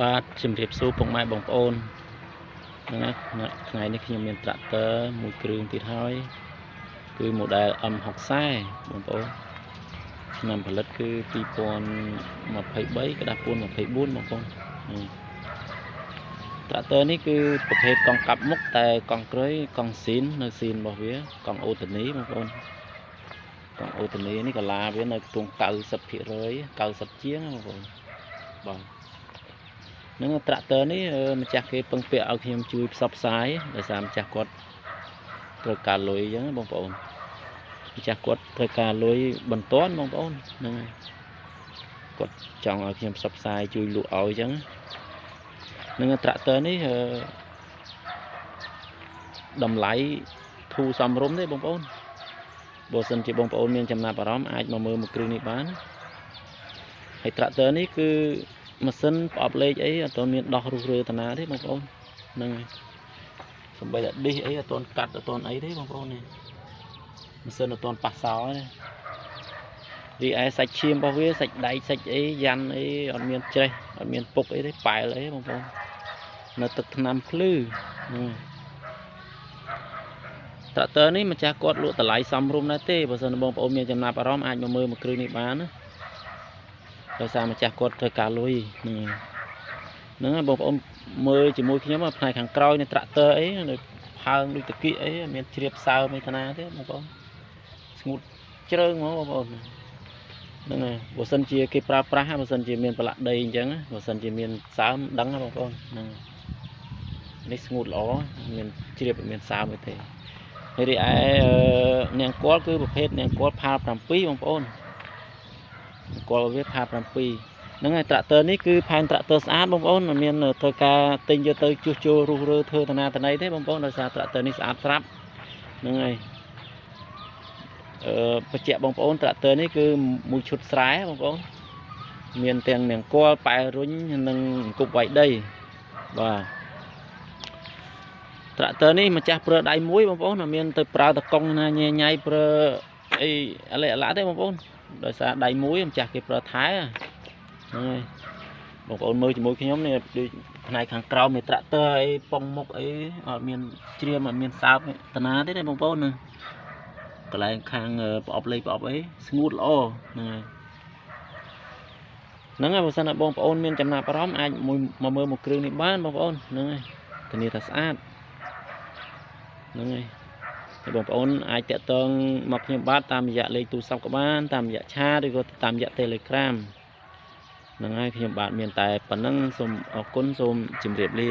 បាទជំរាបសួរពុកម៉ែបងប្អូនហ្នឹងណាថ្ងៃនេះខ្ញុំមានត្រាក់ទ័រមួយគ្រឿងទៀតហើយគឺ model M60 បងប្អូនឆ្នាំផលិតគឺ2023ក្តាប់ពួន24បងប្អូនត្រាក់ទ័រនេះគឺប្រភេទកង់កាប់មុខតែកង់ក្រោយកង់ស៊ីននៅស៊ីនរបស់វាកង់អូតូនីបងប្អូនកង់អូតូនីនេះកាឡាវានៅខ្ទង់ 90% 90ជាងបងប្អូនបាទនឹងត្រាក់ទ័រនេះម្ចាស់គេពឹងពាក់ឲ្យខ្ញុំជួយផ្សព្វផ្សាយដោយសារម្ចាស់គាត់ត្រូវការលុយអញ្ចឹងបងប្អូនម្ចាស់គាត់ត្រូវការលុយបន្ទាន់បងប្អូនហ្នឹងហើយគាត់ចង់ឲ្យខ្ញុំផ្សព្វផ្សាយជួយលក់ឲ្យអញ្ចឹងនឹងត្រាក់ទ័រនេះតម្លៃធូរសមរម្យទេបងប្អូនបើសិនជាបងប្អូនមានចំណាប់អារម្មណ៍អាចមកមើលមួយគ្រឿងនេះបានហើយត្រាក់ទ័រនេះគឺម៉ាស៊ីនប្រអប់លេខអីអត់ទាន់មានដោះរុះរើតាណាទេបងប្អូនហ្នឹងហើយសម្បីតែឌីសអីអត់ទាន់កាត់អត់ទាន់អីទេបងប្អូននេះម៉ាស៊ីនអត់ទាន់ប៉ះសោទេរីឯសាច់ឈាមរបស់វាសាច់ដែកសាច់អីយ៉ាន់អីអត់មានច្រេះអត់មានពុកអីទេប៉ែលអីបងប្អូននៅទឹកថ្នាំភ្លឺត្រាក់ទ័រនេះម្ចាស់គាត់លក់តម្លៃសមរម្យណាស់ទេបើសិនបងប្អូនមានចំណាប់អារម្មណ៍អាចមកមើលមួយគ្រឿងនេះបានណាដោយសារម្ចាស់គាត់ត្រូវការលុយហ្នឹងហើយបងប្អូនមើលជាមួយខ្ញុំផ្នែកខាងក្រោយនៃត្រាក់ទ័រអីនៅផើងដូចតាគីអីមានជ្រាបសើមអីតាណាទេបងប្អូនស្ងួតជ្រើងហ្មងបងប្អូនហ្នឹងហើយបើសិនជាគេប្រើប្រាស់បើសិនជាមានប្រឡាក់ដីអញ្ចឹងបើសិនជាមានសើមដឹងបងប្អូនហ្នឹងនេះស្ងួតល្អមានជ្រាបមានសើមអីទេហើយរីឯនាងគល់គឺប្រភេទនាងគល់ផាល7បងប្អូនគល់វាផាល7ហ្នឹងហើយត្រាក់ទ័រនេះគឺផែនត្រាក់ទ័រស្អាតបងប្អូនមិនមានធ្វើការទិញយកទៅជួសជុលរុះរើធ្វើតាណាតាណីទេបងប្អូនដោយសារត្រាក់ទ័រនេះស្អាតស្រាប់ហ្នឹងហើយបញ្ជាក់បងប្អូនត្រាក់ទ័រនេះគឺមួយឈុតស្រែបងប្អូនមានទាំងនាងគល់ប៉ែរុញនិងគប់វាយដីបាទត្រាក់ទ័រនេះម្ចាស់ប្រើដៃមួយបងប្អូនអត់មានទៅប្រើតកង់ណាញ៉ៃញ៉ៃប្រើអីអាឡែអាឡាទេបងប្អូនដោយសារដៃមួយម្ចាស់គេប្រើថែហ្នឹងហើយបងប្អូនមើលជាមួយខ្ញុំនេះដូចផ្នែកខាងក្រោមនៃត្រាក់ទ័រអីប៉ុងមុខអីអត់មានជ្រាមអត់មានសើបតាណាទេបងប្អូនណាកន្លែងខាងប្រអប់លេខប្រអប់អីស្ងួតល្អហ្នឹងហើយបើសិនណាបងប្អូនមានចំណាប់អារម្មណ៍អាចមកមើលមួយគ្រឿងនេះបានបងប្អូនហ្នឹងហើយធានាថាស្អាតហ្នឹងហើយបងប្អូនអាចតាក់ទងមកខ្ញុំបាទតាមរយៈលេខទូរស័ព្ទក៏បានតាមរយៈឆាឬក៏តាមរយៈ Telegram ហ្នឹងហើយខ្ញុំបាទមានតែប៉ុណ្្នឹងសូមអរគុណសូមជម្រាបលា